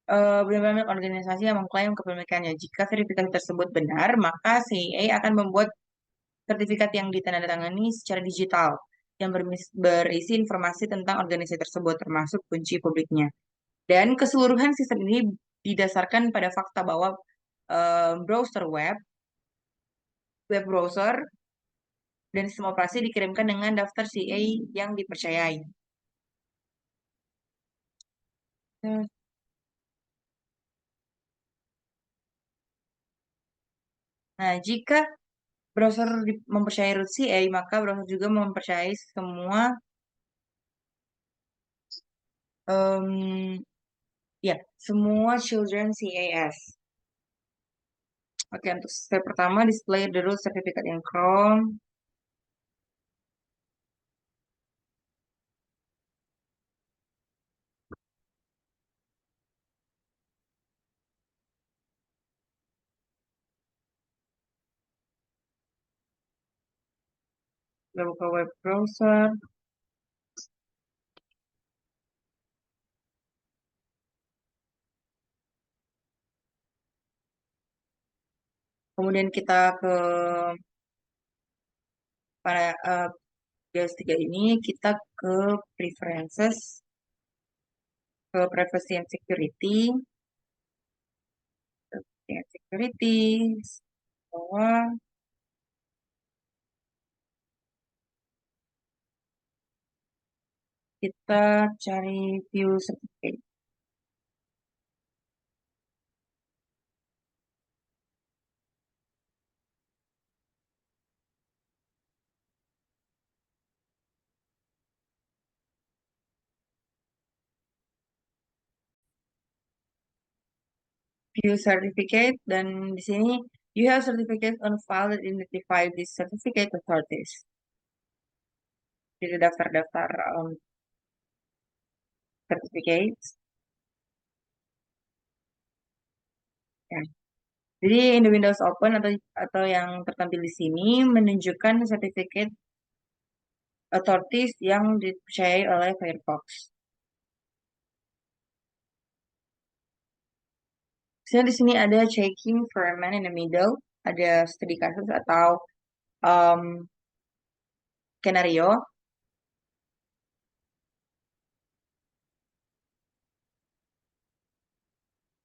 benar-benar organisasi yang mengklaim kepemilikannya. Jika verifikasi tersebut benar, maka CA akan membuat sertifikat yang ditandatangani secara digital yang berisi informasi tentang organisasi tersebut, termasuk kunci publiknya. Dan keseluruhan sistem ini didasarkan pada fakta bahwa browser web browser, dan sistem operasi dikirimkan dengan daftar CA yang dipercayai. Nah, jika browser mempercayai root CA, maka browser juga mempercayai semua semua children CAS. Oke, untuk step pertama display the root certificate in Chrome. Kita buka web browser. Kemudian kita ke pada BIOS 3 ini kita ke preferences, ke privacy and security, bahwa kita cari view certificate. View certificate, dan di sini you have certificate on file that identify this certificate authorities. Jadi daftar-daftar certificates. Ya. Jadi in the Windows Open atau yang tertampil di sini menunjukkan certificate authorities yang dipercayai oleh Firefox. Di sini ada checking for a man in the middle, ada studi kasus atau um, skenario.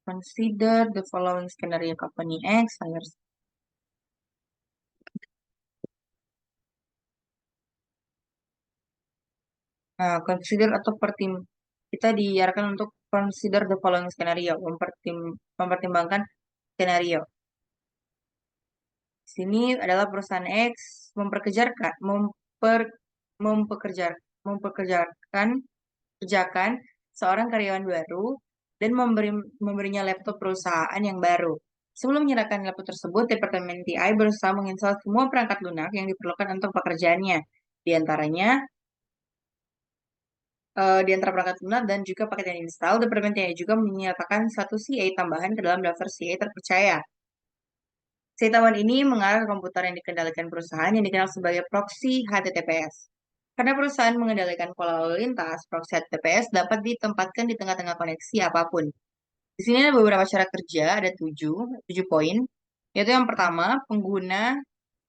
Consider the following scenario: company X hires. Nah, consider atau kita diarahkan untuk consider the following scenario, mempertimbangkan skenario. Sini adalah perusahaan X mempekerjakan seorang karyawan baru dan memberinya laptop perusahaan yang baru. Sebelum menyerahkan laptop tersebut, Departemen TI berusaha menginstal semua perangkat lunak yang diperlukan untuk pekerjaannya. Di antara perangkat lunak dan juga paket yang install, Departemen TI juga menyatakan satu CA tambahan ke dalam daftar CA terpercaya. CA tambahan ini mengarah ke komputer yang dikendalikan perusahaan yang dikenal sebagai proxy HTTPS. Karena perusahaan mengendalikan pola lalu lintas, proxy HTTPS dapat ditempatkan di tengah-tengah koneksi apapun. Di sini ada beberapa cara kerja, ada 7 poin. Yaitu yang pertama, pengguna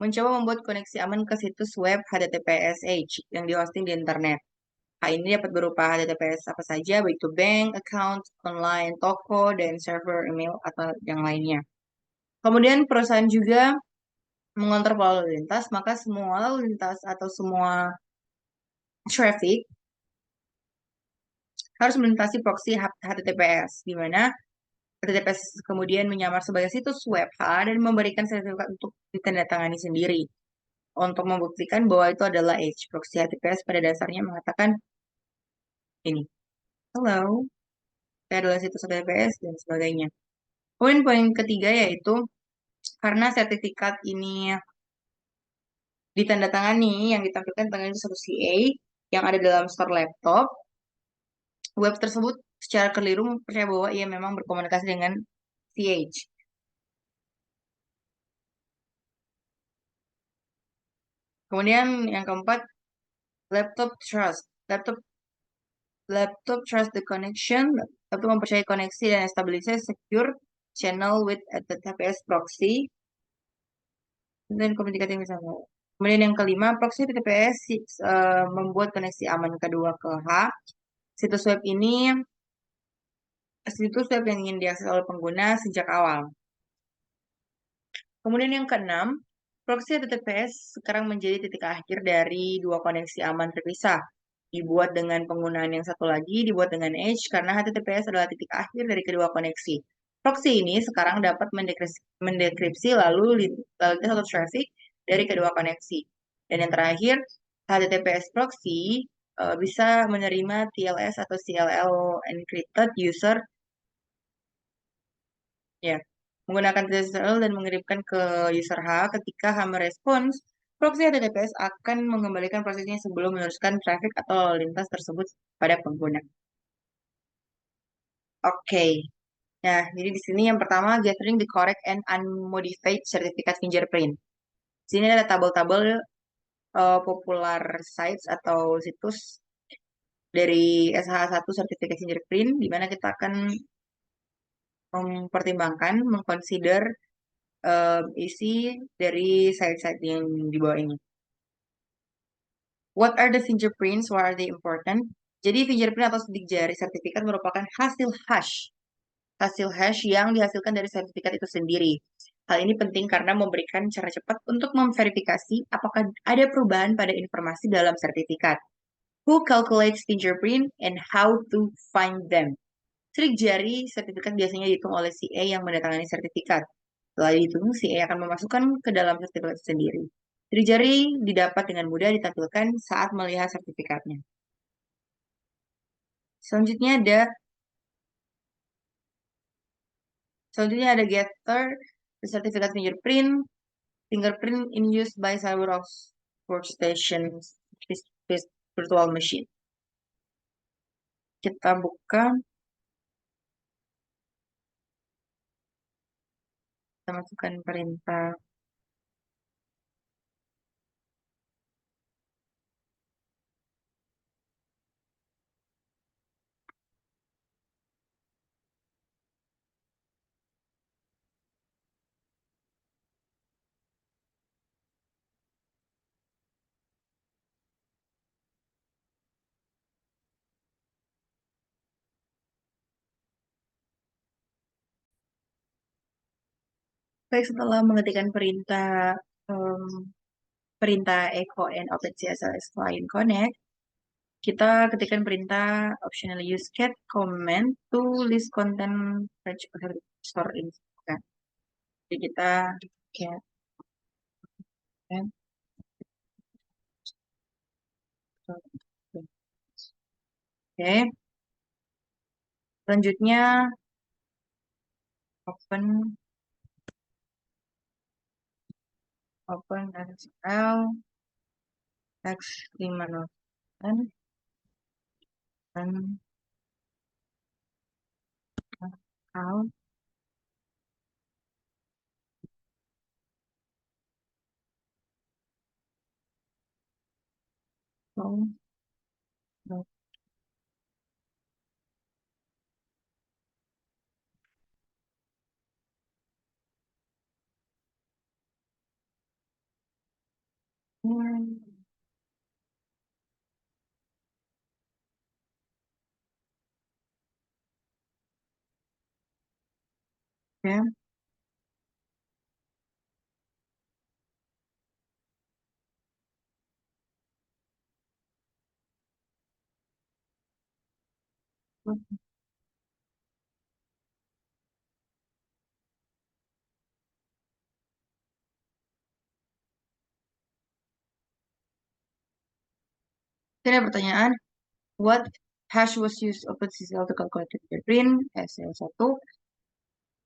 mencoba membuat koneksi aman ke situs web HTTPS yang dihosting di internet. Ini dapat berupa HTTPS apa saja, baik itu bank, account, online, toko, dan server email atau yang lainnya. Kemudian perusahaan juga mengontrol pola lalu lintas, maka semua lalu lintas atau semua traffic harus melintasi proxy HTTPS, di mana HTTPS kemudian menyamar sebagai situs web dan memberikan sertifikat untuk ditandatangani sendiri. Untuk membuktikan bahwa itu adalah proxy HTTPS pada dasarnya mengatakan ini, hello, saya adalah situs HTTPS dan sebagainya. Poin-poin ketiga yaitu karena sertifikat ini ditandatangani yang ditampilkan tanggal satu CA yang ada dalam store laptop, web tersebut secara keliru percaya bahwa ia memang berkomunikasi dengan CH. Kemudian yang keempat, laptop trust. Laptop trust the connection, laptop mempercayai koneksi dan establish secure channel with HTTPS proxy. Dan komunikasi misalnya. Kemudian yang kelima, proxy HTTPS membuat koneksi aman kedua ke H. Situs web yang ingin diakses oleh pengguna sejak awal. Kemudian yang keenam, proxy HTTPS sekarang menjadi titik akhir dari dua koneksi aman terpisah. Dibuat dengan penggunaan yang satu lagi, dibuat dengan Edge, karena HTTPS adalah titik akhir dari kedua koneksi. Proxy ini sekarang dapat mendekripsi lalu lintas atau traffic dari kedua koneksi. Dan yang terakhir, HTTPS proxy bisa menerima TLS atau CLL encrypted user, ya, menggunakan TLS dan mengirimkan ke user H. Ketika H merespons, proxy HTTPS akan mengembalikan prosesnya sebelum meneruskan traffic atau lalu lintas tersebut pada pengguna. Oke. Nah, jadi di sini yang pertama, gathering the correct and unmodified certificate fingerprint. Di sini ada tabel-tabel popular sites atau situs dari SH1 Certificate Fingerprint, di mana kita akan mempertimbangkan, mengconsider isi dari site-site yang di bawah ini. What are the fingerprints? Why are they important? Jadi fingerprint atau sidik jari sertifikat merupakan hasil hash yang dihasilkan dari sertifikat itu sendiri. Hal ini penting karena memberikan cara cepat untuk memverifikasi apakah ada perubahan pada informasi dalam sertifikat. Who calculates fingerprint and how to find them? Sidik jari sertifikat biasanya dihitung oleh si A yang mendatangani sertifikat. Setelah dihitung, si A akan memasukkan ke dalam sertifikat itu sendiri. Sidik jari didapat dengan mudah ditampilkan saat melihat sertifikatnya. Selanjutnya ada getter, the certificate fingerprint in use by server of workstations, virtual machine. Kita buka, kita masukkan perintah. Baik, setelah mengetikkan perintah echo and OpenCSS client connect, kita ketikkan perintah optionally use cat command to list content range store in. Jadi kita cat Oke. Selanjutnya open SQL X508 dan out ya. Ini ada pertanyaan, what hash was used OpenCSL to calculate the fingerprint? SL1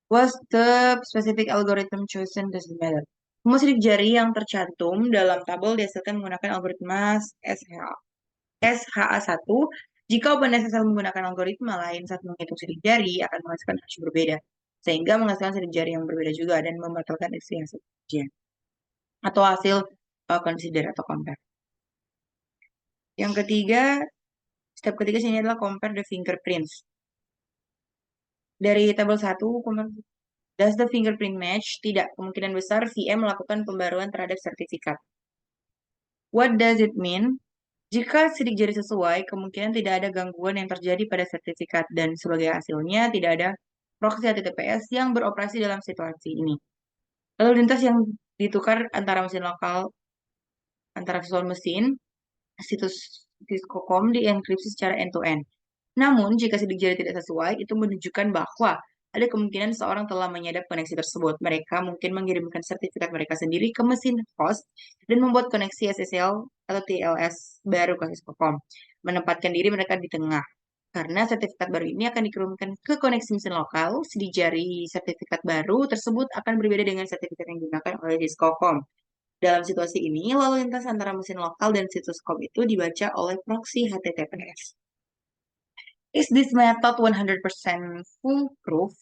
was the specific algorithm chosen doesn't matter. Semua sidik jari yang tercantum dalam tabel dihasilkan menggunakan algoritma SHA1. Jika OpenSSL menggunakan algoritma lain saat menghitung sidik jari akan menghasilkan hash berbeda, sehingga menghasilkan sidik jari yang berbeda juga dan membatalkan isi hasil ujian atau hasil consider atau compare. Yang ketiga, step ketiga sini adalah compare the fingerprints. Dari tabel 1, does the fingerprint match? Tidak, kemungkinan besar VM melakukan pembaruan terhadap sertifikat. What does it mean? Jika sidik jari sesuai, kemungkinan tidak ada gangguan yang terjadi pada sertifikat dan sebagai hasilnya tidak ada proxy HTTPS yang beroperasi dalam situasi ini. Lalu lintas yang ditukar antara mesin lokal, antara virtual mesin, situs Cisco.com dienkripsi secara end-to-end. Namun, jika sidik jari tidak sesuai, itu menunjukkan bahwa ada kemungkinan seorang telah menyadap koneksi tersebut. Mereka mungkin mengirimkan sertifikat mereka sendiri ke mesin host dan membuat koneksi SSL atau TLS baru ke Cisco.com, menempatkan diri mereka di tengah. Karena sertifikat baru ini akan dikirimkan ke koneksi mesin lokal, sidik jari sertifikat baru tersebut akan berbeda dengan sertifikat yang digunakan oleh Cisco.com. Dalam situasi ini, lalu lintas antara mesin lokal dan situs COM itu dibaca oleh proxy HTTPS. Is this method 100% foolproof?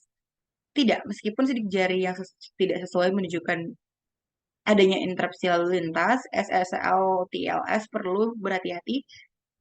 Tidak, meskipun sidik jari yang tidak sesuai menunjukkan adanya interupsi lalu lintas, SSL TLS perlu berhati-hati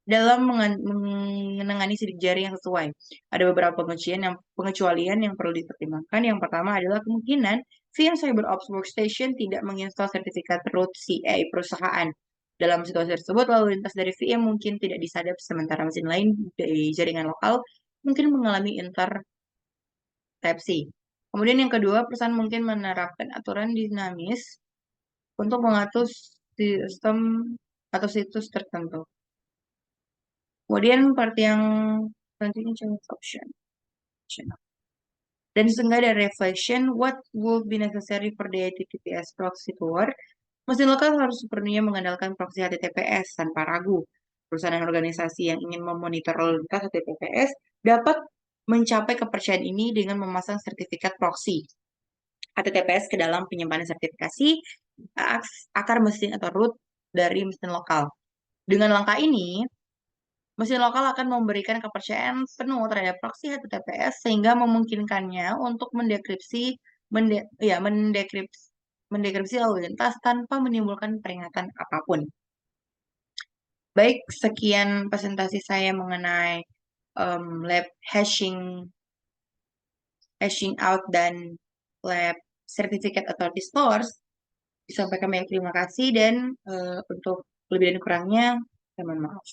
dalam menangani sidik jari yang sesuai. Ada beberapa pengecualian yang perlu dipertimbangkan. Yang pertama adalah kemungkinan VM CyberOps Workstation tidak menginstal sertifikat root CA perusahaan. Dalam situasi tersebut, lalu lintas dari VM mungkin tidak disadap, sementara mesin lain dari jaringan lokal mungkin mengalami intercepsi. Kemudian yang kedua, perusahaan mungkin menerapkan aturan dinamis untuk mengatur sistem atau situs tertentu. Kemudian part yang selanjutnya change option. Dan sehingga ada reflection, what would be necessary for the HTTPS proxy to work? Mesin lokal harus sepenuhnya mengandalkan proxy HTTPS tanpa ragu. Perusahaan dan organisasi yang ingin memonitor lalu lintas HTTPS dapat mencapai kepercayaan ini dengan memasang sertifikat proxy HTTPS ke dalam penyimpanan sertifikasi akar mesin atau root dari mesin lokal. Dengan langkah ini, mesin lokal akan memberikan kepercayaan penuh terhadap proxy HTTPS sehingga memungkinkannya untuk mendekripsi lalu lintas tanpa menimbulkan peringatan apapun. Baik, sekian presentasi saya mengenai lab hashing out dan lab certificate authority stores. Disampaikan banyak terima kasih dan untuk lebih dan kurangnya, saya mohon maaf.